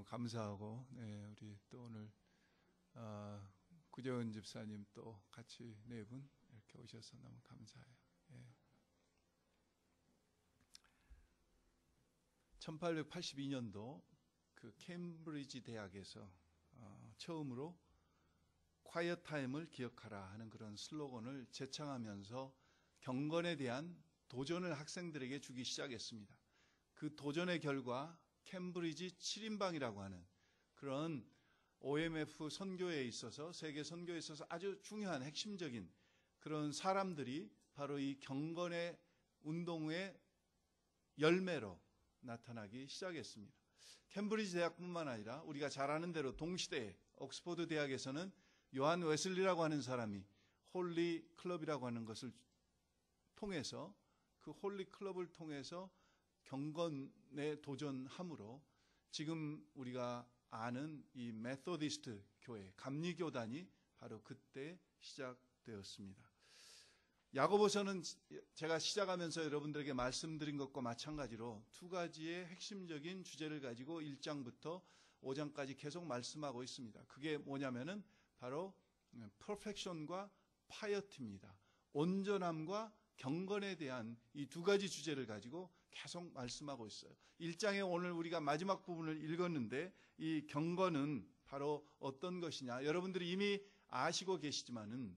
감사하고, 우리 또 오늘 구재원 집사님 또 같이 네 분 이렇게 오셔서 너무 감사해요. 1882년도 그 케임브리지 대학에서 처음으로 quiet time을 기억하라 하는 그런 슬로건을 제창하면서 경건에 대한 도전을 학생들에게 주기 시작했습니다. 그 도전의 결과 캠브리지 7인방이라고 하는 그런 OMF 선교에 있어서, 세계 선교에 있어서 아주 중요한 핵심적인 그런 사람들이 바로 이 경건의 운동의 열매로 나타나기 시작했습니다. 캠브리지 대학뿐만 아니라 우리가 잘 아는 대로 동시대에 옥스퍼드 대학에서는 요한 웨슬리라고 하는 사람이 홀리 클럽이라고 하는 것을 통해서, 그 홀리 클럽을 통해서 경건에 도전함으로 지금 우리가 아는 이 메소디스트 교회, 감리교단이 바로 그때 시작되었습니다. 야고보서는 제가 시작하면서 여러분들에게 말씀드린 것과 마찬가지로 두 가지의 핵심적인 주제를 가지고 1장부터 5장까지 계속 말씀하고 있습니다. 그게 뭐냐면은 바로 퍼펙션과 파이어티입니다. 온전함과 경건에 대한 이 두 가지 주제를 가지고 계속 말씀하고 있어요. 1장에 오늘 우리가 마지막 부분을 읽었는데, 이 경건은 바로 어떤 것이냐, 여러분들이 이미 아시고 계시지만은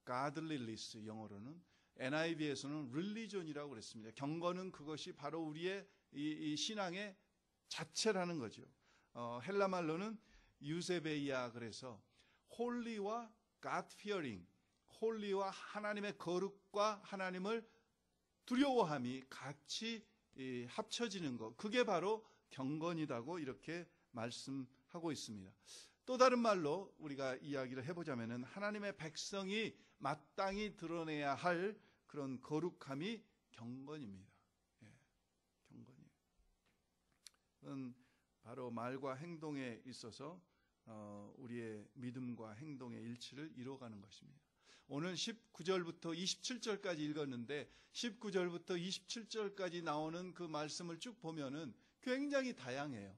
godliness, 영어로는, NIV에서는 religion이라고 그랬습니다. 경건은 그것이 바로 우리의 이 신앙의 자체라는 거죠. 헬라 말로는 유세베이아, 그래서 홀리와 God fearing, 홀리와 하나님의 거룩과 하나님을 두려워함이 같이 합쳐지는 것, 그게 바로 경건이라고 이렇게 말씀하고 있습니다. 또 다른 말로 우리가 이야기를 해보자면은 하나님의 백성이 마땅히 드러내야 할 그런 거룩함이 경건입니다. 경건이에요. 그건 바로 말과 행동에 있어서 우리의 믿음과 행동의 일치를 이루어가는 것입니다. 오늘 19절부터 27절까지 읽었는데 19절부터 27절까지 나오는 그 말씀을 쭉 보면은 굉장히 다양해요.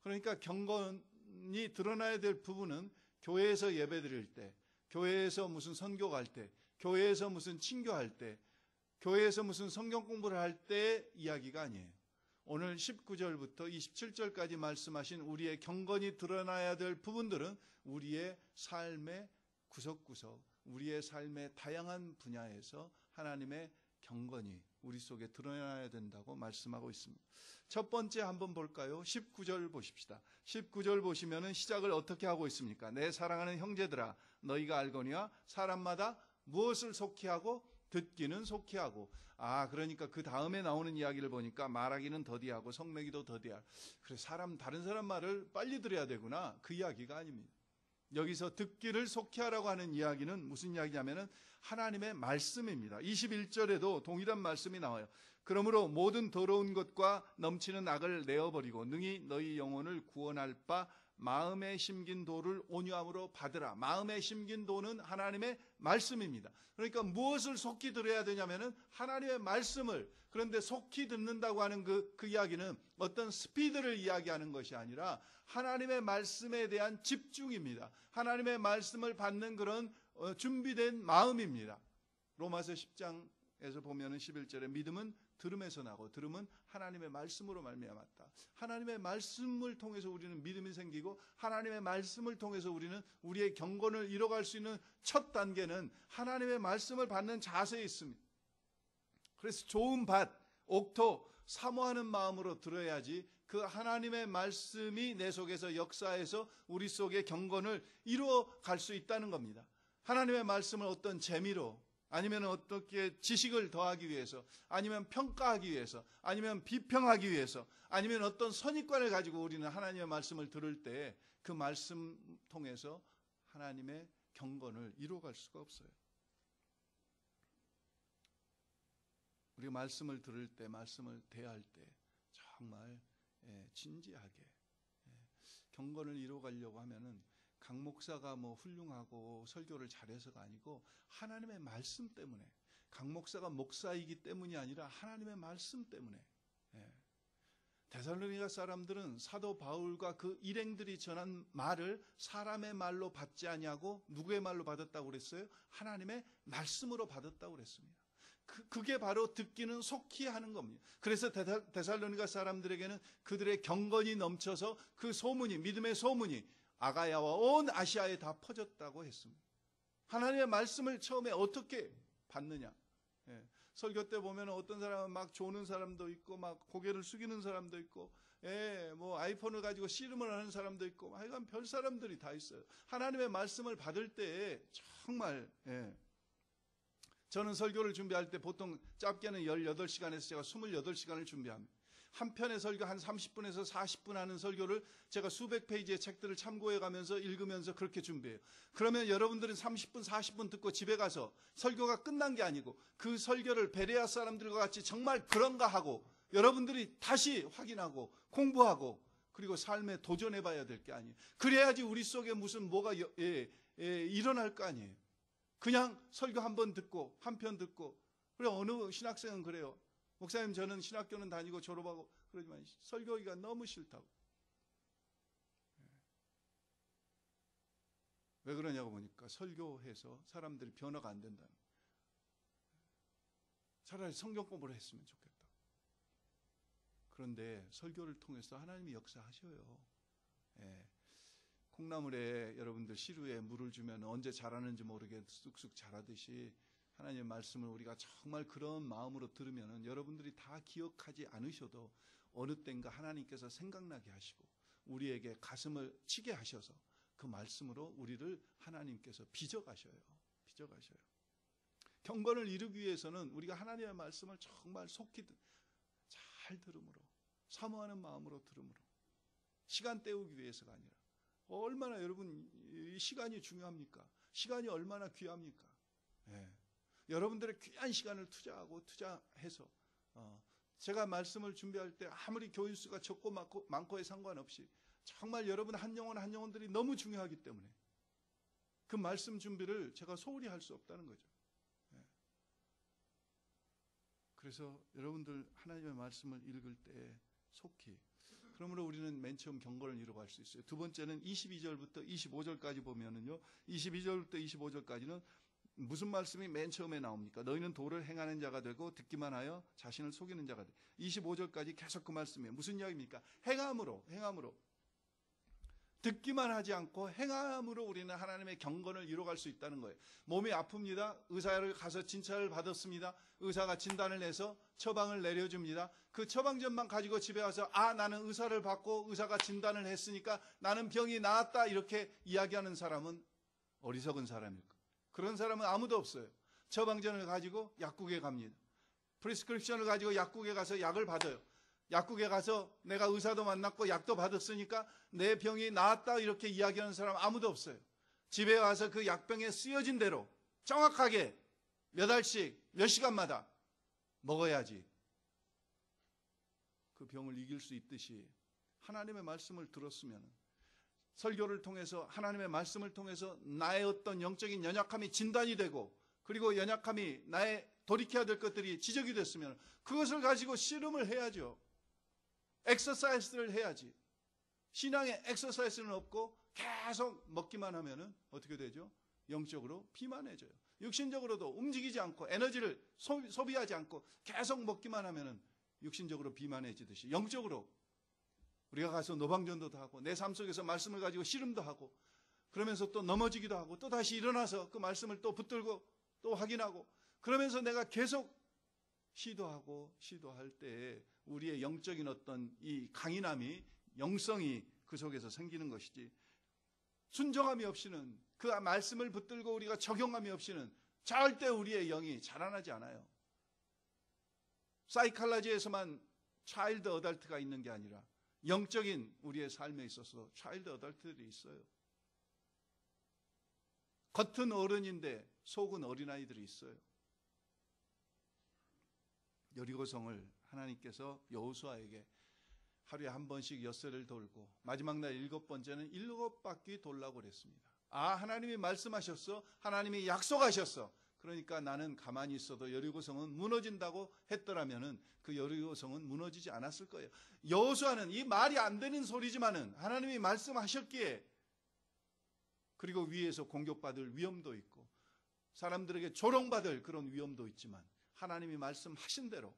그러니까 경건이 드러나야 될 부분은 교회에서 예배드릴 때, 교회에서 무슨 선교 갈 때, 교회에서 무슨 친교할 때, 교회에서 무슨 성경 공부를 할 때 이야기가 아니에요. 오늘 19절부터 27절까지 말씀하신 우리의 경건이 드러나야 될 부분들은 우리의 삶의 구석구석, 우리의 삶의 다양한 분야에서 하나님의 경건이 우리 속에 드러나야 된다고 말씀하고 있습니다. 첫 번째 한번 볼까요? 19절 보십시다. 19절 보시면은 시작을 어떻게 하고 있습니까? 내 사랑하는 형제들아, 너희가 알거니와 사람마다 무엇을 속히 하고 듣기는 속히 하고. 그러니까 그 다음에 나오는 이야기를 보니까 말하기는 더디하고 성내기도 더디할. 그래, 다른 사람 말을 빨리 들어야 되구나, 그 이야기가 아닙니다. 여기서 듣기를 속히 하라고 하는 이야기는 무슨 이야기냐면은 하나님의 말씀입니다. 21절에도 동일한 말씀이 나와요. 그러므로 모든 더러운 것과 넘치는 악을 내어버리고 능히 너희 영혼을 구원할 바 마음에 심긴 도를 온유함으로 받으라. 마음에 심긴 도는 하나님의 말씀입니다. 그러니까 무엇을 속히 들어야 되냐면은 하나님의 말씀을. 그런데 속히 듣는다고 하는 그 이야기는 어떤 스피드를 이야기하는 것이 아니라 하나님의 말씀에 대한 집중입니다. 하나님의 말씀을 받는 그런 준비된 마음입니다. 로마서 10장에서 보면은 11절에 믿음은 들음에서 나고 들음은 하나님의 말씀으로 말미암았다. 하나님의 말씀을 통해서 우리는 믿음이 생기고, 하나님의 말씀을 통해서 우리는 우리의 경건을 이뤄갈 수 있는 첫 단계는 하나님의 말씀을 받는 자세에 있습니다. 그래서 좋은 밭, 옥토, 사모하는 마음으로 들어야지 그 하나님의 말씀이 내 속에서 역사해서 우리 속의 경건을 이루어갈 수 있다는 겁니다. 하나님의 말씀을 어떤 재미로, 아니면 어떻게 지식을 더하기 위해서, 아니면 평가하기 위해서, 아니면 비평하기 위해서, 아니면 어떤 선입관을 가지고 우리는 하나님의 말씀을 들을 때 그 말씀 통해서 하나님의 경건을 이루어갈 수가 없어요. 우리가 말씀을 들을 때, 말씀을 대할 때 정말 진지하게 경건을 이루어가려고 하면은 각 목사가 뭐 훌륭하고 설교를 잘해서가 아니고 하나님의 말씀 때문에, 각 목사가 목사이기 때문이 아니라 하나님의 말씀 때문에 데살로니가 사람들은 사도 바울과 그 일행들이 전한 말을 사람의 말로 받지 아니하고 누구의 말로 받았다고 그랬어요? 하나님의 말씀으로 받았다고 그랬습니다. 그게 바로 듣기는 속히 하는 겁니다. 그래서 데살로니가 사람들에게는 그들의 경건이 넘쳐서 그 소문이, 믿음의 소문이 아가야와 온 아시아에 다 퍼졌다고 했습니다. 하나님의 말씀을 처음에 어떻게 받느냐? 설교 때 보면 어떤 사람은 막 조는 사람도 있고, 막 고개를 숙이는 사람도 있고, 뭐 아이폰을 가지고 씨름을 하는 사람도 있고, 하여간 별 사람들이 다 있어요. 하나님의 말씀을 받을 때 정말, 저는 설교를 준비할 때 보통 짧게는 18시간에서 제가 28시간을 준비합니다. 한 편의 설교 한 30분에서 40분 하는 설교를 제가 수백 페이지의 책들을 참고해 가면서 읽으면서 그렇게 준비해요. 그러면 여러분들은 30분, 40분 듣고 집에 가서 설교가 끝난 게 아니고 그 설교를 베레아 사람들과 같이 정말 그런가 하고 여러분들이 다시 확인하고 공부하고 그리고 삶에 도전해 봐야 될 게 아니에요. 그래야지 우리 속에 무슨 뭐가 일어날 거 아니에요. 그냥 설교 한 번 듣고 한 편 듣고 그래 어느 신학생은 그래요. 목사님 저는 신학교는 다니고 졸업하고 그러지만 설교하기가 너무 싫다고. 왜 그러냐고 보니까 설교해서 사람들이 변화가 안 된다는. 차라리 성경 공부를 했으면 좋겠다. 그런데 설교를 통해서 하나님이 역사하셔요. 콩나물에 여러분들 시루에 물을 주면 언제 자라는지 모르게 쑥쑥 자라듯이 하나님의 말씀을 우리가 정말 그런 마음으로 들으면 여러분들이 다 기억하지 않으셔도 어느 때인가 하나님께서 생각나게 하시고 우리에게 가슴을 치게 하셔서 그 말씀으로 우리를 하나님께서 빚어가셔요. 경건을 이루기 위해서는 우리가 하나님의 말씀을 정말 속히 잘 들음으로 사모하는 마음으로 들음으로 시간 때우기 위해서가 아니라 얼마나 여러분 이 시간이 중요합니까? 시간이 얼마나 귀합니까? 여러분들의 귀한 시간을 투자해서 제가 말씀을 준비할 때 아무리 교인수가 적고 많고에 상관없이 정말 여러분 한 영혼들이 너무 중요하기 때문에 그 말씀 준비를 제가 소홀히 할 수 없다는 거죠. 그래서 여러분들 하나님의 말씀을 읽을 때 속히 그러므로 우리는 맨 처음 경건을 이루어갈 수 있어요. 두 번째는 22절부터 25절까지 보면은요. 22절부터 25절까지는 무슨 말씀이 맨 처음에 나옵니까? 너희는 도를 행하는 자가 되고 듣기만 하여 자신을 속이는 자가 돼. 25절까지 계속 그 말씀이에요. 무슨 이야기입니까? 행함으로. 듣기만 하지 않고 행함으로 우리는 하나님의 경건을 이루어갈 수 있다는 거예요. 몸이 아픕니다. 의사를 가서 진찰을 받았습니다. 의사가 진단을 내서 처방을 내려줍니다. 그 처방전만 가지고 집에 와서 나는 의사를 받고 의사가 진단을 했으니까 나는 병이 나았다 이렇게 이야기하는 사람은 어리석은 사람일까? 그런 사람은 아무도 없어요. 처방전을 가지고 약국에 갑니다. 프리스크립션을 가지고 약국에 가서 약을 받아요. 약국에 가서 내가 의사도 만났고 약도 받았으니까 내 병이 나았다 이렇게 이야기하는 사람 아무도 없어요. 집에 와서 그 약병에 쓰여진 대로 정확하게 몇 알씩 몇 시간마다 먹어야지 그 병을 이길 수 있듯이 하나님의 말씀을 들었으면 설교를 통해서 하나님의 말씀을 통해서 나의 어떤 영적인 연약함이 진단이 되고 그리고 연약함이 나의 돌이켜야 될 것들이 지적이 됐으면 그것을 가지고 씨름을 해야죠. 엑서사이즈를 해야지. 신앙에 엑서사이즈는 없고 계속 먹기만 하면은 어떻게 되죠? 영적으로 비만해져요. 육신적으로도 움직이지 않고 에너지를 소비하지 않고 계속 먹기만 하면은 육신적으로 비만해지듯이 영적으로 우리가 가서 노방전도도 하고 내 삶 속에서 말씀을 가지고 씨름도 하고 그러면서 또 넘어지기도 하고 또 다시 일어나서 그 말씀을 또 붙들고 또 확인하고 그러면서 내가 계속 시도할 때 우리의 영적인 어떤 이 강인함이 영성이 그 속에서 생기는 것이지 순종함이 없이는 그 말씀을 붙들고 우리가 적용함이 없이는 절대 우리의 영이 자라나지 않아요. 사이칼라지에서만 차일드 어덜트가 있는 게 아니라 영적인 우리의 삶에 있어서 차일드 어덜트들이 있어요. 겉은 어른인데 속은 어린아이들이 있어요. 여리고성을 하나님께서 여호수아에게 하루에 한 번씩 엿새를 돌고 마지막 날 7번째는 7바퀴 돌라고 그랬습니다. 하나님이 말씀하셨어. 하나님이 약속하셨어. 그러니까 나는 가만히 있어도 여리고성은 무너진다고 했더라면은 그 여리고성은 무너지지 않았을 거예요. 여호수아는 이 말이 안 되는 소리지만은 하나님이 말씀하셨기에, 그리고 위에서 공격받을 위험도 있고 사람들에게 조롱받을 그런 위험도 있지만 하나님이 말씀하신 대로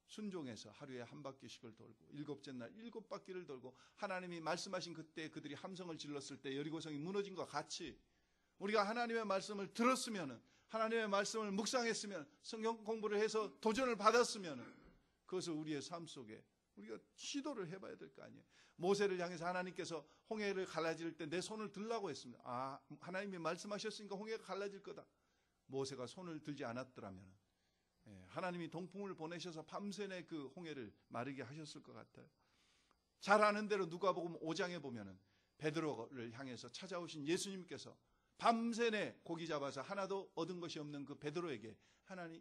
순종해서 하루에 한 바퀴씩을 돌고 일곱째 날 7바퀴를 돌고 하나님이 말씀하신 그때 그들이 함성을 질렀을 때 여리고성이 무너진 것과 같이 우리가 하나님의 말씀을 들었으면, 하나님의 말씀을 묵상했으면, 성경 공부를 해서 도전을 받았으면 그것을 우리의 삶 속에 우리가 시도를 해봐야 될 거 아니에요. 모세를 향해서 하나님께서 홍해를 갈라질 때 내 손을 들라고 했습니다. 아, 하나님이 말씀하셨으니까 홍해가 갈라질 거다. 모세가 손을 들지 않았더라면 하나님이 동풍을 보내셔서 밤새내 그 홍해를 마르게 하셨을 것 같아요. 잘 아는 대로 누가복음 5장에 보면은 베드로를 향해서 찾아오신 예수님께서 밤새내 고기 잡아서 하나도 얻은 것이 없는 그 베드로에게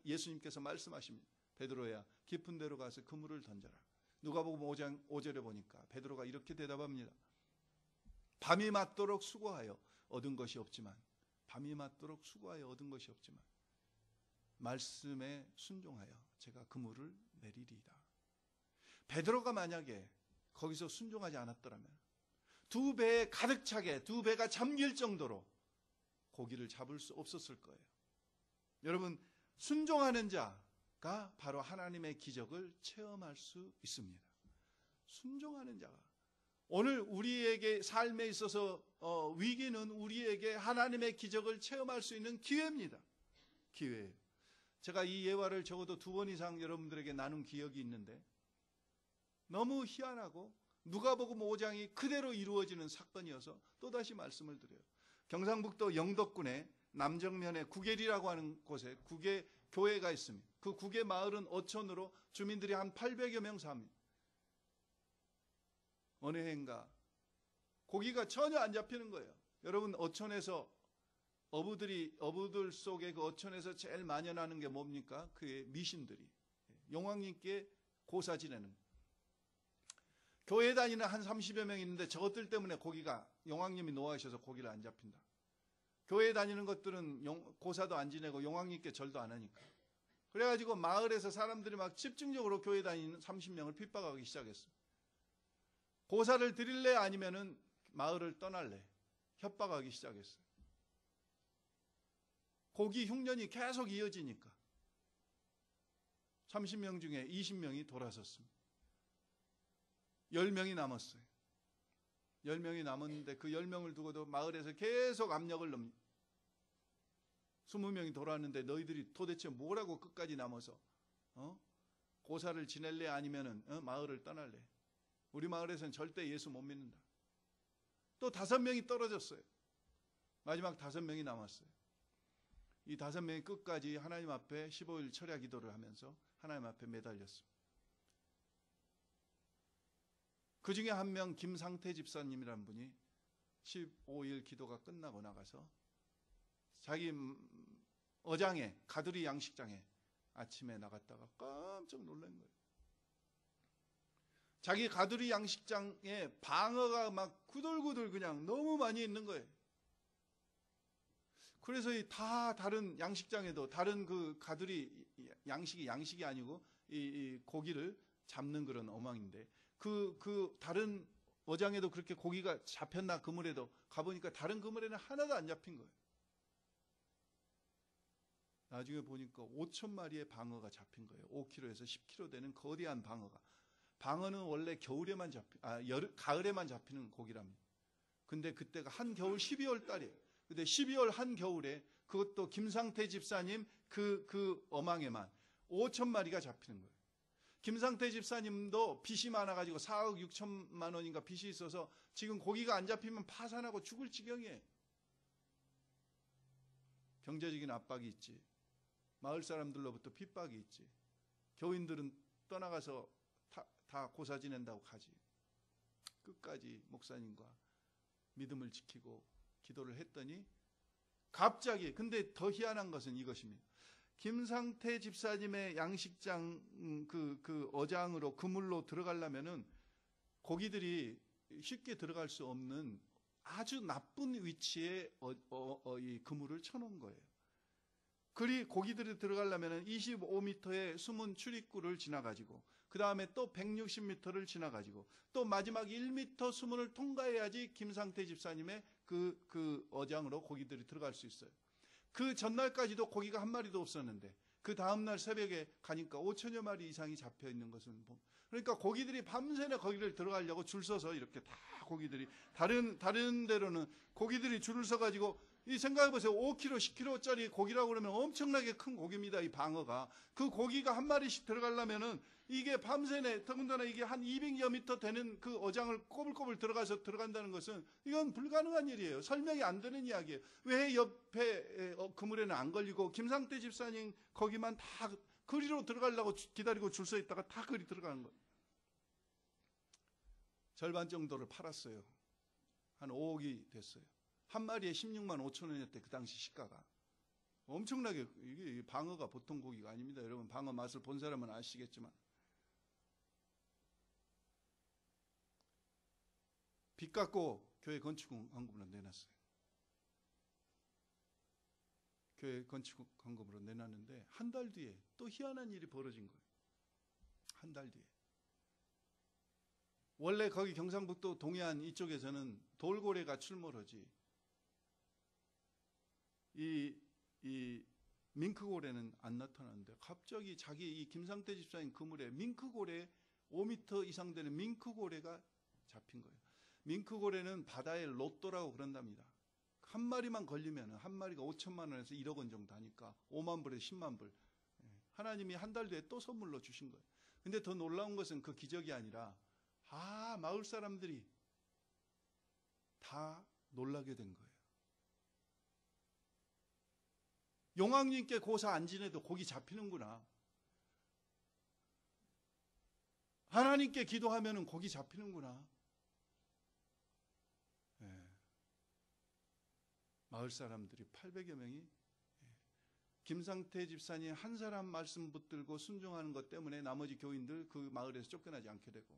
예수님께서 말씀하십니다. 베드로야, 깊은 데로 가서 그물을 던져라. 누가복음 5장 5절에 보니까 베드로가 이렇게 대답합니다. 밤이 맞도록 수고하여 얻은 것이 없지만, 밤이 맞도록 수고하여 얻은 것이 없지만 말씀에 순종하여 제가 그물을 내리리이다. 베드로가 만약에 거기서 순종하지 않았더라면 2배에 가득 차게 2배가 잠길 정도로 고기를 잡을 수 없었을 거예요. 여러분, 순종하는 자가 바로 하나님의 기적을 체험할 수 있습니다. 순종하는 자가. 오늘 우리에게 삶에 있어서 위기는 우리에게 하나님의 기적을 체험할 수 있는 기회입니다. 기회예요. 제가 이 예화를 적어도 2번 이상 여러분들에게 나눈 기억이 있는데 너무 희한하고 누가복음 5장이 그대로 이루어지는 사건이어서 또다시 말씀을 드려요. 경상북도 영덕군의 남정면의 구겔이라고 하는 곳에 구계 교회가 있습니다. 그 구계 마을은 어촌으로 주민들이 한 800여 명 삽니다. 어느 해인가 고기가 전혀 안 잡히는 거예요. 여러분, 어촌에서 어부들 속에 그 어촌에서 제일 만연하는 게 뭡니까? 그의 미신들이 용왕님께 고사 지내는. 교회 다니는 한 30여 명 있는데 저것들 때문에 고기가, 용왕님이 노하셔서 고기를 안 잡힌다. 교회 다니는 것들은 고사도 안 지내고 용왕님께 절도 안 하니까. 그래가지고 마을에서 사람들이 막 집중적으로 교회 다니는 30명을 핍박하기 시작했어요. 고사를 드릴래 아니면은 마을을 떠날래 협박하기 시작했어요. 고기 흉년이 계속 이어지니까 30명 중에 20명이 돌아섰습니다. 10명이 남았어요. 10명이 남았는데 그 10명을 두고도 마을에서 계속 압력을 넣습니다. 20명이 돌아왔는데 너희들이 도대체 뭐라고 끝까지 남아서 고사를 지낼래 아니면은 마을을 떠날래? 우리 마을에서는 절대 예수 못 믿는다. 또 5명이 떨어졌어요. 마지막 5명이 남았어요. 이 5명이 끝까지 하나님 앞에 15일 철야 기도를 하면서 하나님 앞에 매달렸습니다. 그 중에 한 명 김상태 집사님이라는 분이 15일 기도가 끝나고 나가서 자기 어장에, 가두리 양식장에 아침에 나갔다가 깜짝 놀란 거예요. 자기 가두리 양식장에 방어가 막 구들구들 그냥 너무 많이 있는 거예요. 그래서 다 다른 양식장에도 다른 그 가두리 양식이 아니고 이 고기를 잡는 그런 어망인데 그 다른 어장에도 그렇게 고기가 잡혔나 그물에도 가보니까 다른 그물에는 하나도 안 잡힌 거예요. 나중에 보니까 5천 마리의 방어가 잡힌 거예요. 5kg에서 10kg 되는 거대한 방어가. 방어는 원래 겨울에만 가을에만 잡히는 고기랍니다. 근데 그때가 한겨울 12월 달이에요. 근데 12월 한겨울에 그것도 김상태 집사님 그 어망에만 5천 마리가 잡히는 거예요. 김상태 집사님도 빚이 많아가지고 4억 6천만 원인가 빚이 있어서 지금 고기가 안 잡히면 파산하고 죽을 지경이에요. 경제적인 압박이 있지. 마을 사람들로부터 핍박이 있지. 교인들은 떠나가서 다 고사 지낸다고 가지. 끝까지 목사님과 믿음을 지키고 기도를 했더니 갑자기, 근데 더 희한한 것은 이것입니다. 김상태 집사님의 양식장 그 어장으로 그물로 들어가려면은 고기들이 쉽게 들어갈 수 없는 아주 나쁜 위치에 이 그물을 쳐놓은 거예요. 그리 고기들이 들어가려면 25m의 숨은 출입구를 지나가지고 그 다음에 또 160m를 지나가지고 또 마지막 1m 수문을 통과해야지 김상태 집사님의 그 어장으로 고기들이 들어갈 수 있어요. 그 전날까지도 고기가 한 마리도 없었는데 그 다음날 새벽에 가니까 5천여 마리 이상이 잡혀 있는 것은, 그러니까 고기들이 밤새내 거기를 들어가려고 줄 서서 이렇게 다 고기들이, 다른 데로는 고기들이 줄을 서가지고, 이 생각해보세요. 5kg, 10kg짜리 고기라고 그러면 엄청나게 큰 고기입니다. 이 방어가. 그 고기가 한 마리씩 들어가려면은 이게 밤새내, 더군다나 이게 한 200여 미터 되는 그 어장을 꼬불꼬불 들어간다는 것은 이건 불가능한 일이에요. 설명이 안 되는 이야기예요. 왜 옆에 그물에는 안 걸리고 김상태 집사님 거기만 다 그리로 들어가려고 기다리고 줄 서 있다가 다 그리 들어가는 거예요. 절반 정도를 팔았어요. 한 5억이 됐어요. 한 마리에 16만 5천 원이었대, 그 당시 시가가. 엄청나게, 이게 방어가 보통 고기가 아닙니다. 여러분, 방어 맛을 본 사람은 아시겠지만. 빚 갚고 교회 건축헌금으로 내놨어요. 교회 건축헌금으로 내놨는데 한 달 뒤에 또 희한한 일이 벌어진 거예요. 한 달 뒤에. 원래 거기 경상북도 동해안 이쪽에서는 돌고래가 출몰하지, 이 밍크고래는 안 나타나는데 갑자기 자기 이 김상태 집사님 그물에 밍크고래 5m 이상 되는 밍크고래가 잡힌 거예요. 밍크고래는 바다의 로또라고 그런답니다. 한 마리만 걸리면 한 마리가 5천만 원에서 1억 원 정도 하니까 5만 불에서 10만 불. 하나님이 한 달 뒤에 또 선물로 주신 거예요. 근데 더 놀라운 것은 그 기적이 아니라 마을 사람들이 다 놀라게 된 거예요. 용왕님께 고사 안 지내도 고기 잡히는구나. 하나님께 기도하면 고기 잡히는구나. 마을 사람들이 800여 명이 김상태 집사님 한 사람 말씀 붙들고 순종하는 것 때문에 나머지 교인들 그 마을에서 쫓겨나지 않게 되고,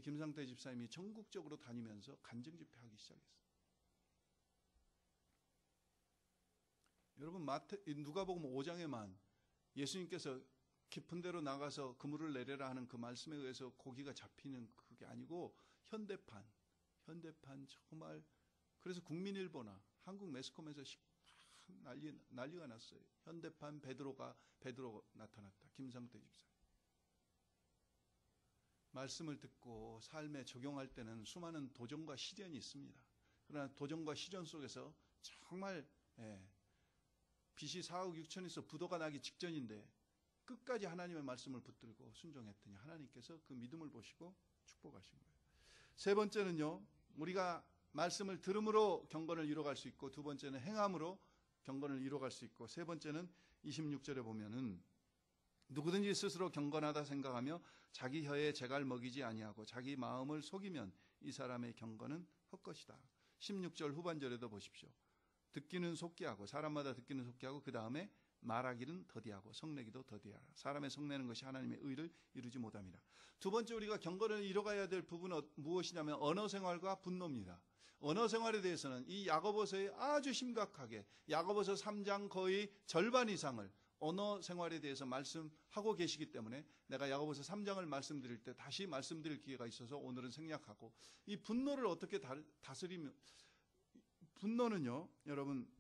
김상태 집사님이 전국적으로 다니면서 간증 집회하기 시작했어요. 여러분, 누가복음 5장에만 예수님께서 깊은 데로 나가서 그물을 내려라 하는 그 말씀에 의해서 고기가 잡히는 그게 아니고 현대판 정말, 그래서 국민일보나 한국 매스컴에서 난리가 났어요. 현대판 베드로 나타났다. 김상태 집사. 말씀을 듣고 삶에 적용할 때는 수많은 도전과 시련이 있습니다. 그러나 도전과 시련 속에서 정말 빚이 4억 6천에서 부도가 나기 직전인데 끝까지 하나님의 말씀을 붙들고 순종했더니 하나님께서 그 믿음을 보시고 축복하신 거예요. 세 번째는요, 우리가 말씀을 들음으로 경건을 이뤄갈 수 있고, 두 번째는 행함으로 경건을 이뤄갈 수 있고, 세 번째는 26절에 보면은 누구든지 스스로 경건하다 생각하며 자기 혀에 재갈 먹이지 아니하고 자기 마음을 속이면 이 사람의 경건은 헛것이다. 16절 후반절에도 보십시오. 듣기는 속기 하고, 사람마다 듣기는 속기 하고, 그 다음에 말하기는 더디하고 성내기도 더디하라. 사람의 성내는 것이 하나님의 의를 이루지 못합니다. 두 번째 우리가 경건을 이뤄가야 될 부분은 무엇이냐면 언어 생활과 분노입니다. 언어 생활에 대해서는 이 야고보서에 아주 심각하게, 야고보서 3장 거의 절반 이상을 언어 생활에 대해서 말씀하고 계시기 때문에 내가 야고보서 3장을 말씀드릴 때 다시 말씀드릴 기회가 있어서 오늘은 생략하고, 이 분노를 어떻게 다스리면, 분노는요 여러분,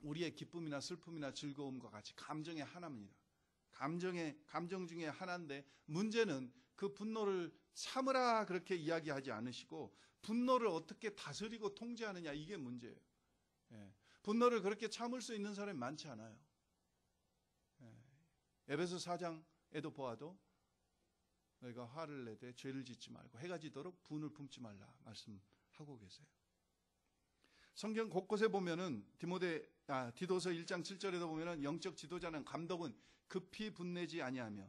우리의 기쁨이나 슬픔이나 즐거움과 같이 감정의 하나입니다. 감정 중에 하나인데, 문제는 그 분노를 참으라 그렇게 이야기하지 않으시고 분노를 어떻게 다스리고 통제하느냐, 이게 문제예요. 분노를 그렇게 참을 수 있는 사람이 많지 않아요. 에베소 4장에도 보아도 너희가 화를 내되 죄를 짓지 말고 해가 지도록 분을 품지 말라 말씀하고 계세요. 성경 곳곳에 보면은 디도서 1장 7절에도 보면은 영적 지도자는 감독은 급히 분내지 아니하며,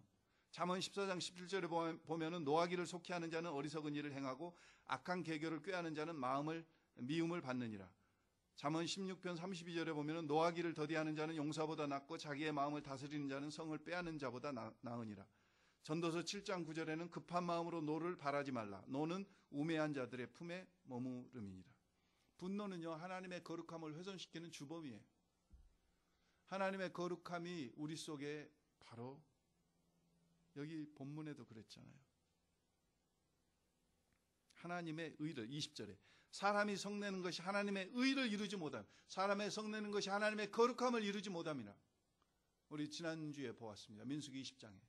잠언 14장 17절에 보면은 노하기를 속히 하는 자는 어리석은 일을 행하고 악한 계교를 꾀하는 자는 미움을 받느니라. 잠언 16편 32절에 보면은 노하기를 더디하는 자는 용사보다 낫고 자기의 마음을 다스리는 자는 성을 빼앗는 자보다 나으니라. 전도서 7장 9절에는 급한 마음으로 노를 바라지 말라. 노는 우매한 자들의 품에 머무름이니라. 분노는요 하나님의 거룩함을 훼손시키는 주범이에요. 하나님의 거룩함이 우리 속에 바로 여기 본문에도 그랬잖아요. 하나님의 의를 20절에 사람이 성내는 것이 하나님의 의를 이루지 못함, 사람의 성내는 것이 하나님의 거룩함을 이루지 못함이라. 우리 지난주에 보았습니다. 민수기 20장에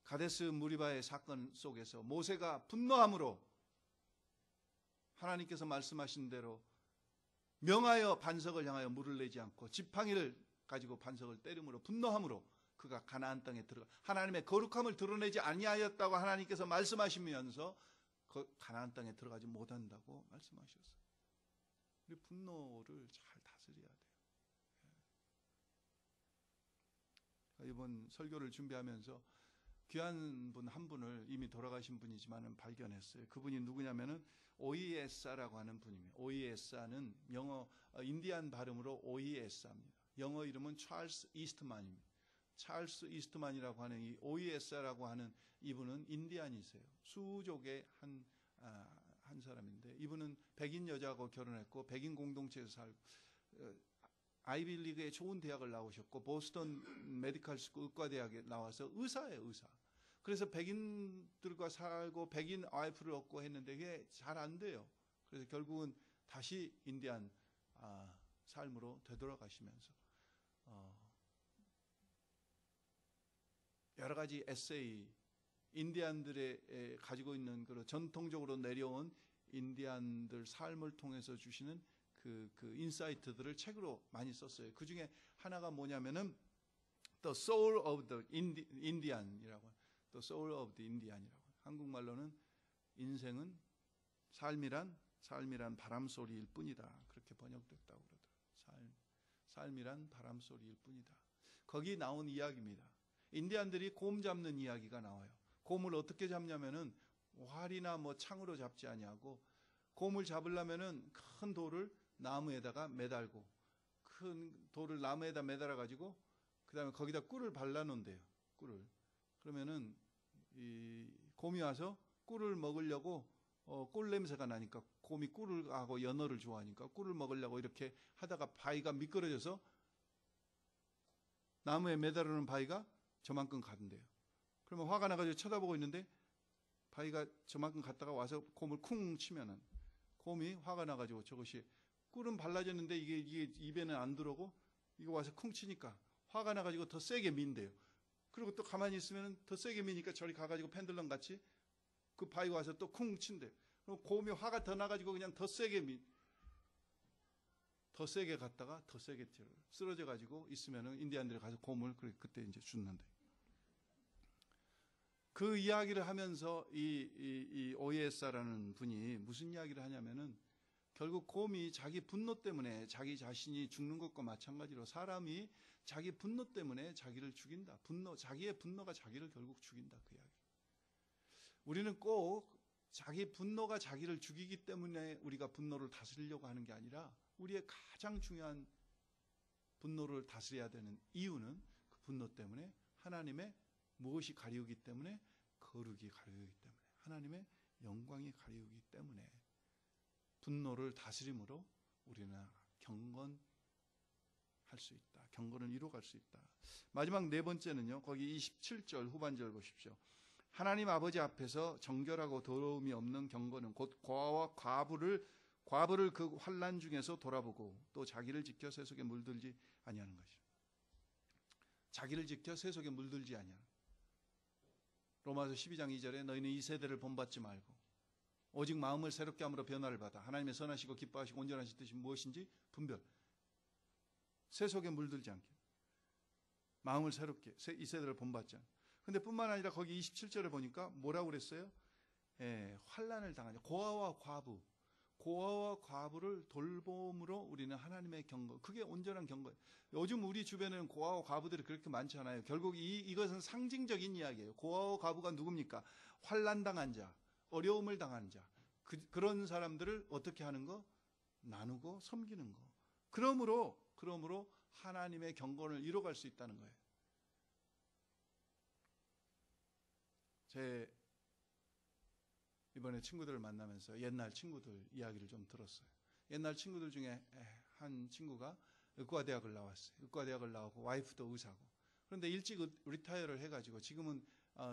가데스 무리바의 사건 속에서 모세가 분노함으로 하나님께서 말씀하신 대로 명하여 반석을 향하여 물을 내지 않고 지팡이를 가지고 반석을 때림으로 분노함으로 그가 가나안 땅에 들어가 하나님의 거룩함을 드러내지 아니하였다고 하나님께서 말씀하시면서 그 가나안 땅에 들어가지 못한다고 말씀하셨어요. 우리 분노를 잘 다스려야 돼요. 이번 설교를 준비하면서 귀한 분 한 분을 이미 돌아가신 분이지만 발견했어요. 그분이 누구냐면은 오이에사라고 하는 분입니다. 오이에사는 영어 인디안 발음으로 오이에사입니다. 영어 이름은 찰스 이스트만입니다. 찰스 이스트만이라고 하는 이 오이에사라고 하는 이분은 인디안이세요. 수족의 한 사람인데 이분은 백인 여자하고 결혼했고 백인 공동체에서 살고 아이비리그의 좋은 대학을 나오셨고 보스턴 메디컬 스쿨 의과대학에 나와서 의사예요, 의사. 그래서 백인들과 살고 백인 와이프를 얻고 했는데 이게 잘 안 돼요. 그래서 결국은 다시 인디안 삶으로 되돌아가시면서 여러 가지 에세이, 인디안들의 가지고 있는 그 전통적으로 내려온 인디안들 삶을 통해서 주시는 그 인사이트들을 책으로 많이 썼어요. 그 중에 하나가 뭐냐면은 The Soul of the Indian이라고, The Soul of the Indian이라고. 한국말로는 인생은 삶이란 바람 소리일 뿐이다. 그렇게 번역됐다고 그러더라고요. 삶이란 바람 소리일 뿐이다. 거기 나온 이야기입니다. 인디안들이 곰 잡는 이야기가 나와요. 곰을 어떻게 잡냐면은 활이나 뭐 창으로 잡지 아니하고 곰을 잡으려면은 큰 돌을 나무에다가 매달고 큰 돌을 나무에다 매달아 가지고 그다음에 거기다 꿀을 발라 놓는데요. 꿀을. 그러면은 이 곰이 와서 꿀을 먹으려고 꿀 냄새가 나니까 곰이 꿀을 하고 연어를 좋아하니까 꿀을 먹으려고 이렇게 하다가 바위가 미끄러져서 나무에 매달아 놓은 바위가 저만큼 가던데요. 그러면 화가 나가지고 쳐다보고 있는데 바위가 저만큼 갔다가 와서 곰을 쿵 치면은 곰이 화가 나가지고 저것이 꿀은 발라졌는데 이게 입에는 안 들어오고 이거 와서 쿵 치니까 화가 나가지고 더 세게 민대요. 그리고 또 가만히 있으면 더 세게 미니까 저리 가가지고 펜들럼 같이 그 바위가 와서 또 쿵 친대요. 그럼 곰이 화가 더 나가지고 그냥 더 세게 갔다가 더 세게 쓰러져가지고 있으면은 인디안들이 가서 곰을 그때 이제 죽는데. 그 이야기를 하면서 이 오예사라는 분이 무슨 이야기를 하냐면은 결국 곰이 자기 분노 때문에 자기 자신이 죽는 것과 마찬가지로 사람이 자기 분노 때문에 자기를 죽인다. 자기의 분노가 자기를 결국 죽인다. 그 이야기. 우리는 꼭 자기 분노가 자기를 죽이기 때문에 우리가 분노를 다스리려고 하는 게 아니라 우리의 가장 중요한 분노를 다스려야 되는 이유는 그 분노 때문에 하나님의 무엇이 가리우기 때문에 거룩이 가리우기 때문에 하나님의 영광이 가리우기 때문에 분노를 다스림으로 우리는 경건할 수 있다. 경건을 이루어갈 수 있다. 마지막 네 번째는요. 거기 27절 후반절 보십시오. 하나님 아버지 앞에서 정결하고 더러움이 없는 경건은 곧 고아와 과부를 그 환난 중에서 돌아보고 또 자기를 지켜 세속에 물들지 아니하는 것입니다. 자기를 지켜 세속에 물들지 아니하는. 로마서 12장 2절에 너희는 이 세대를 본받지 말고 오직 마음을 새롭게 함으로 변화를 받아 하나님의 선하시고 기뻐하시고 온전하신 뜻이 무엇인지 분별. 세속에 물들지 않게. 마음을 새롭게 이 세대를 본받지 않게. 근데 뿐만 아니라 거기 27절에 보니까 뭐라고 그랬어요? 환난을 당하죠. 고아와 과부를 돌봄으로 우리는 하나님의 경건, 그게 온전한 경건. 요즘 우리 주변에는 고아와 과부들이 그렇게 많지 않아요. 결국 이것은 상징적인 이야기예요. 고아와 과부가 누굽니까? 환난 당한 자, 어려움을 당한 자, 그런 사람들을 어떻게 하는 거? 나누고 섬기는 거. 그러므로 하나님의 경건을 이뤄갈 수 있다는 거예요. 제 이번에 친구들을 만나면서 옛날 친구들 이야기를 좀 들었어요. 옛날 친구들 중에 한 친구가 의과대학을 나왔어요. 의과대학을 나오고 와이프도 의사고. 그런데 일찍 리타이어를 해가지고 지금은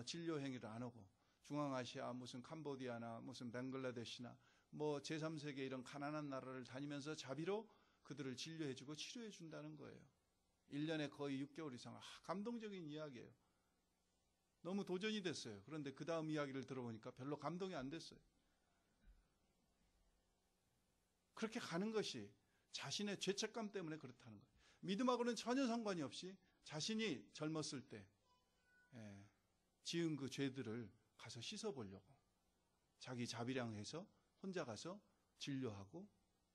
진료 행위를 안 하고 중앙아시아 무슨 캄보디아나 무슨 벵글라데시나 뭐 제3세계 이런 가난한 나라를 다니면서 자비로 그들을 진료해주고 치료해준다는 거예요. 1년에 거의 6개월 이상. 감동적인 이야기예요. 너무 도전이 됐어요. 그런데 그 다음 이야기를 들어보니까 별로 감동이 안 됐어요. 그렇게 가는 것이 자신의 죄책감 때문에 그렇다는 거예요. 믿음하고는 전혀 상관이 없이 자신이 젊었을 때 지은 그 죄들을 가서 씻어보려고 자기 자비량해서 혼자 가서 진료하고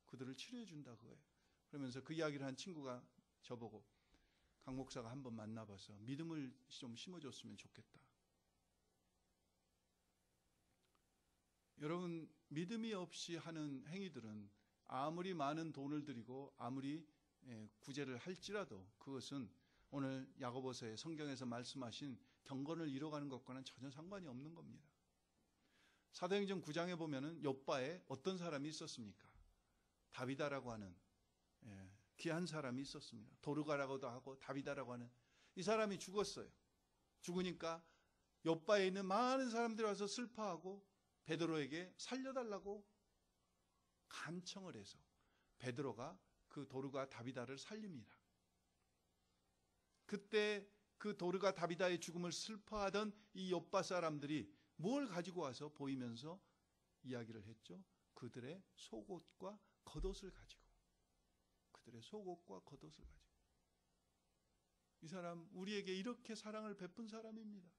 그들을 치료해 준다 그거예요. 그러면서 그 이야기를 한 친구가 저보고 강 목사가 한번 만나봐서 믿음을 좀 심어줬으면 좋겠다. 여러분, 믿음이 없이 하는 행위들은 아무리 많은 돈을 들이고 아무리 구제를 할지라도 그것은 오늘 야고보서의 성경에서 말씀하신 경건을 이뤄가는 것과는 전혀 상관이 없는 겁니다. 사도행전 9장에 보면은 욥바에 어떤 사람이 있었습니까? 다비다라고 하는 귀한 사람이 있었습니다. 도르가라고도 하고 다비다라고 하는 이 사람이 죽었어요. 죽으니까 욥바에 있는 많은 사람들이 와서 슬퍼하고 베드로에게 살려달라고 간청을 해서 베드로가 그 도르가 다비다를 살립니다. 그때 그 도르가 다비다의 죽음을 슬퍼하던 이 욥바 사람들이 뭘 가지고 와서 보이면서 이야기를 했죠? 그들의 속옷과 겉옷을 가지고. 그들의 속옷과 겉옷을 가지고. 이 사람 우리에게 이렇게 사랑을 베푼 사람입니다.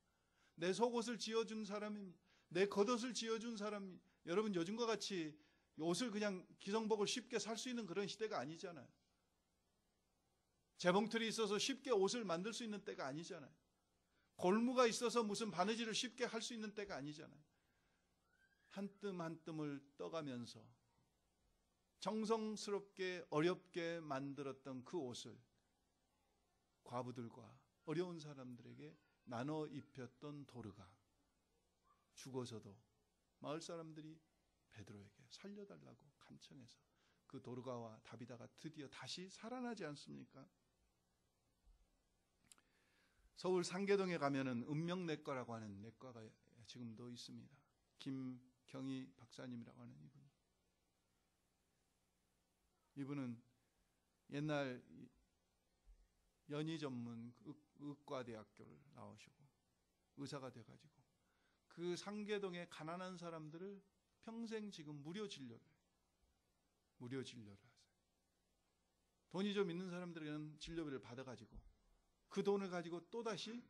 내 속옷을 지어준 사람입니다. 내 겉옷을 지어준 사람입니다. 여러분, 요즘과 같이 옷을 그냥 기성복을 쉽게 살 수 있는 그런 시대가 아니잖아요. 재봉틀이 있어서 쉽게 옷을 만들 수 있는 때가 아니잖아요. 골무가 있어서 무슨 바느질을 쉽게 할 수 있는 때가 아니잖아요. 한 뜸 한 뜸을 떠가면서 정성스럽게 어렵게 만들었던 그 옷을 과부들과 어려운 사람들에게 나눠 입혔던 도르가 죽어서도 마을 사람들이 베드로에게 살려달라고 간청해서 그 도르가와 다비다가 드디어 다시 살아나지 않습니까? 서울 상계동에 가면은 은명내과라고 하는 내과가 지금도 있습니다. 김경희 박사님이라고 하는 이분은 옛날 연희 전문 의과대학교를 나오시고 의사가 돼가지고 그 상계동의 가난한 사람들을 평생 지금 무료 진료를 하세요. 돈이 좀 있는 사람들은 진료비를 받아가지고 그 돈을 가지고 또다시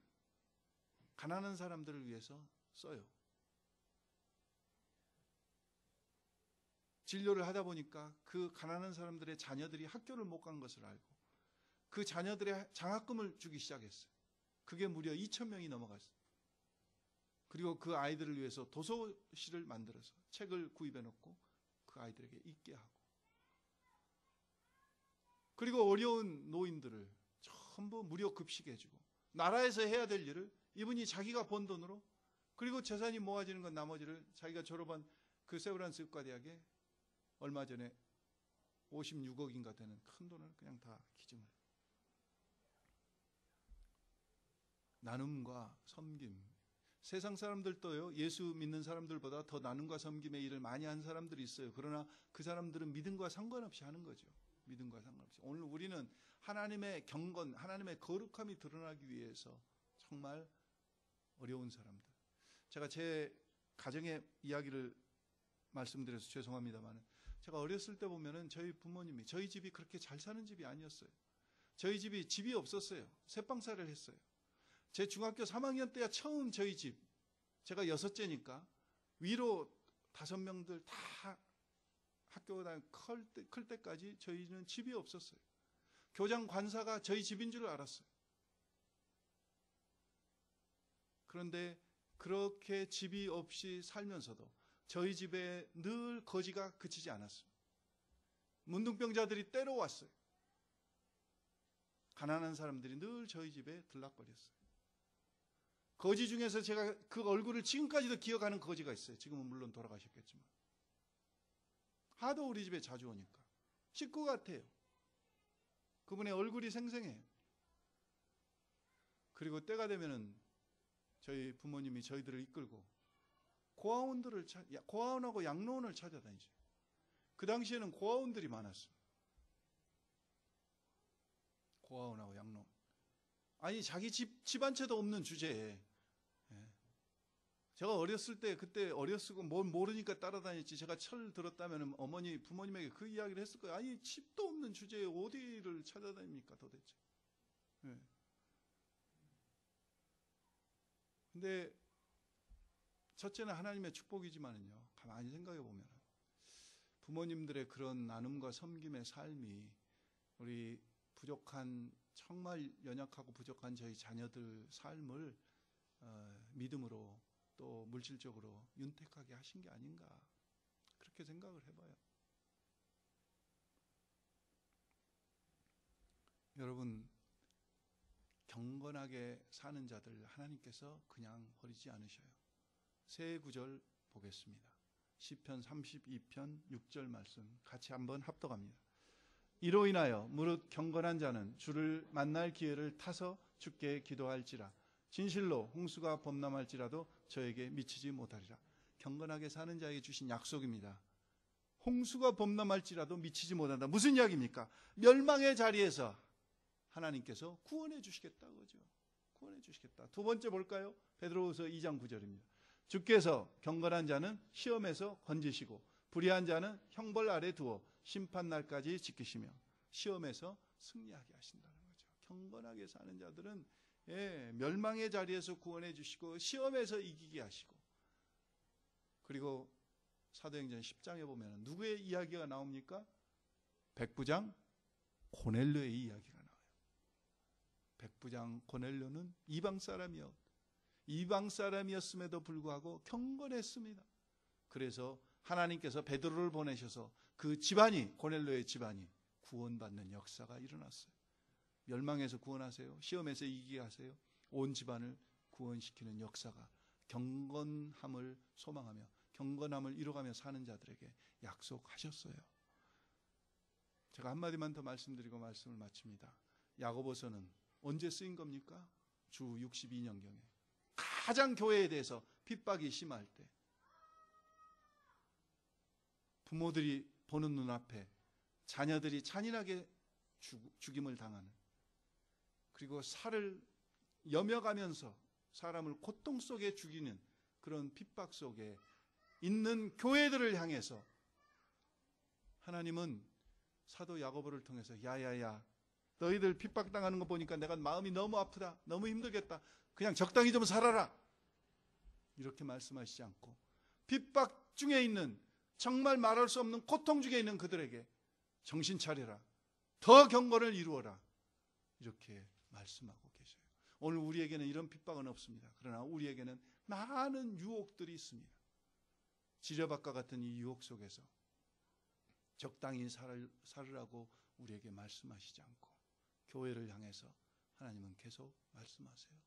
가난한 사람들을 위해서 써요. 진료를 하다 보니까 그 가난한 사람들의 자녀들이 학교를 못 간 것을 알고 그 자녀들의 장학금을 주기 시작했어요. 그게 무려 2,000명이 넘어갔어요. 그리고 그 아이들을 위해서 도서실을 만들어서 책을 구입해 놓고 그 아이들에게 읽게 하고, 그리고 어려운 노인들을 전부 무료 급식해주고, 나라에서 해야 될 일을 이분이 자기가 번 돈으로, 그리고 재산이 모아지는 건 나머지를 자기가 졸업한 그 세브란스 의과대학에 얼마 전에 56억인가 되는 큰 돈을 그냥 다 기증을. 나눔과 섬김. 세상 사람들도요, 예수 믿는 사람들보다 더 나눔과 섬김의 일을 많이 한 사람들이 있어요. 그러나 그 사람들은 믿음과 상관없이 하는 거죠. 믿음과 상관없이. 오늘 우리는 하나님의 경건, 하나님의 거룩함이 드러나기 위해서 정말 어려운 사람들. 제가 제 가정의 이야기를 말씀드려서 죄송합니다만, 제가 어렸을 때 보면은 저희 부모님이, 저희 집이 그렇게 잘 사는 집이 아니었어요. 저희 집이 없었어요. 새빵살을 했어요. 제 중학교 3학년 때야 처음 저희 집, 제가 6째니까 위로 5명들 다 학교 다니고 클 때까지 저희는 집이 없었어요. 교장 관사가 저희 집인 줄 알았어요. 그런데 그렇게 집이 없이 살면서도 저희 집에 늘 거지가 그치지 않았어요. 문둥병자들이 때로 왔어요. 가난한 사람들이 늘 저희 집에 들락거렸어요. 거지 중에서 제가 그 얼굴을 지금까지도 기억하는 거지가 있어요. 지금은 물론 돌아가셨겠지만. 하도 우리 집에 자주 오니까 식구 같아요. 그분의 얼굴이 생생해요. 그리고 때가 되면은 저희 부모님이 저희들을 이끌고 고아원하고 양로원을 찾아다니죠. 그 당시에는 고아원들이 많았어요. 고아원하고 양로원. 아니 자기 집 한 채도 없는 주제에, 제가 어렸을 때 그때 어렸고 뭘 모르니까 따라다녔지, 제가 철 들었다면 부모님에게 그 이야기를 했을 거예요. 아니 집도 없는 주제에 어디를 찾아다닙니까 도대체. 근데 첫째는 하나님의 축복이지만은요, 가만히 생각해 보면 부모님들의 그런 나눔과 섬김의 삶이 우리 부족한, 정말 연약하고 부족한 저희 자녀들 삶을 믿음으로 또 물질적으로 윤택하게 하신 게 아닌가, 그렇게 생각을 해봐요. 여러분, 경건하게 사는 자들 하나님께서 그냥 버리지 않으셔요. 새 구절 보겠습니다. 시편 32편 6절 말씀 같이 한번 합독합니다. 이로 인하여 무릇 경건한 자는 주를 만날 기회를 타서 주께 기도할지라. 진실로 홍수가 범람할지라도 저에게 미치지 못하리라. 경건하게 사는 자에게 주신 약속입니다. 홍수가 범람할지라도 미치지 못한다. 무슨 이야기입니까? 멸망의 자리에서 하나님께서 구원해 주시겠다고 그러죠. 구원해 주시겠다. 두 번째 볼까요? 베드로후서 2장 9절입니다. 주께서 경건한 자는 시험에서 건지시고 불의한 자는 형벌 아래 두어 심판날까지 지키시며 시험에서 승리하게 하신다는 거죠. 경건하게 사는 자들은 멸망의 자리에서 구원해 주시고 시험에서 이기게 하시고, 그리고 사도행전 10장에 보면 누구의 이야기가 나옵니까? 백부장 고넬료의 이야기가 나와요. 백부장 고넬료는 이방 사람이었음에도 불구하고 경건했습니다. 그래서 하나님께서 베드로를 보내셔서 그 집안이, 고넬료의 집안이 구원받는 역사가 일어났어요. 멸망에서 구원하세요. 시험에서 이기게 하세요. 온 집안을 구원시키는 역사가 경건함을 소망하며 경건함을 이뤄가며 사는 자들에게 약속하셨어요. 제가 한마디만 더 말씀드리고 말씀을 마칩니다. 야고보서는 언제 쓰인 겁니까? 주 62년경에 가장 교회에 대해서 핍박이 심할 때, 부모들이 보는 눈앞에 자녀들이 잔인하게 죽임을 당하는, 그리고 살을 여며가면서 사람을 고통 속에 죽이는 그런 핍박 속에 있는 교회들을 향해서 하나님은 사도 야고보를 통해서 야야야, 너희들 핍박당하는 거 보니까 내가 마음이 너무 아프다, 너무 힘들겠다, 그냥 적당히 좀 살아라, 이렇게 말씀하시지 않고 핍박 중에 있는, 정말 말할 수 없는 고통 중에 있는 그들에게 정신 차려라, 더 경건을 이루어라, 이렇게 말씀하고 계셔요. 오늘 우리에게는 이런 핍박은 없습니다. 그러나 우리에게는 많은 유혹들이 있습니다. 지뢰밭과 같은 이 유혹 속에서 적당히 살으라고 우리에게 말씀하시지 않고 교회를 향해서 하나님은 계속 말씀하세요.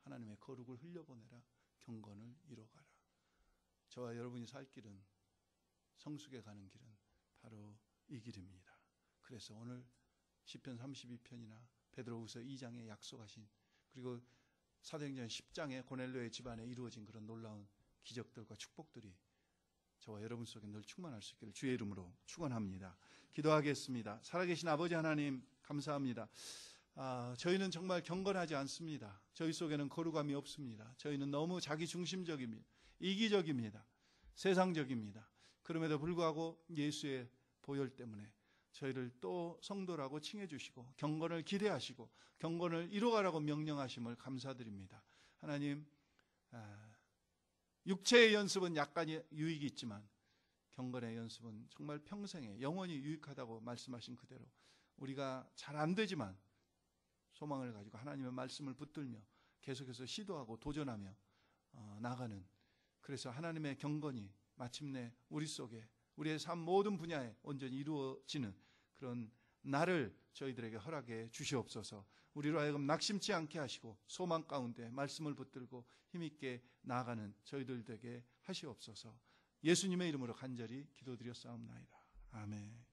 하나님의 거룩을 흘려보내라, 경건을 이뤄가라. 저와 여러분이 살 길은, 성숙에 가는 길은 바로 이 길입니다. 그래서 오늘 시편 32편이나 베드로후서 2장에 약속하신, 그리고 사도행전 10장에 고넬료의 집안에 이루어진 그런 놀라운 기적들과 축복들이 저와 여러분 속에 늘 충만할 수 있기를 주의 이름으로 축원합니다. 기도하겠습니다. 살아계신 아버지 하나님, 감사합니다. 저희는 정말 경건하지 않습니다. 저희 속에는 거룩함이 없습니다. 저희는 너무 자기중심적입니다. 이기적입니다. 세상적입니다. 그럼에도 불구하고 예수의 보혈 때문에 저희를 또 성도라고 칭해 주시고 경건을 기대하시고 경건을 이루어가라고 명령하심을 감사드립니다. 하나님, 육체의 연습은 약간의 유익이 있지만 경건의 연습은 정말 평생에 영원히 유익하다고 말씀하신 그대로 우리가 잘 안 되지만 소망을 가지고 하나님의 말씀을 붙들며 계속해서 시도하고 도전하며 나가는, 그래서 하나님의 경건이 마침내 우리 속에, 우리의 삶 모든 분야에 온전히 이루어지는 그런 날을 저희들에게 허락해 주시옵소서. 우리로 하여금 낙심치 않게 하시고 소망 가운데 말씀을 붙들고 힘있게 나아가는 저희들 되게 하시옵소서. 예수님의 이름으로 간절히 기도드렸사옵나이다. 아멘.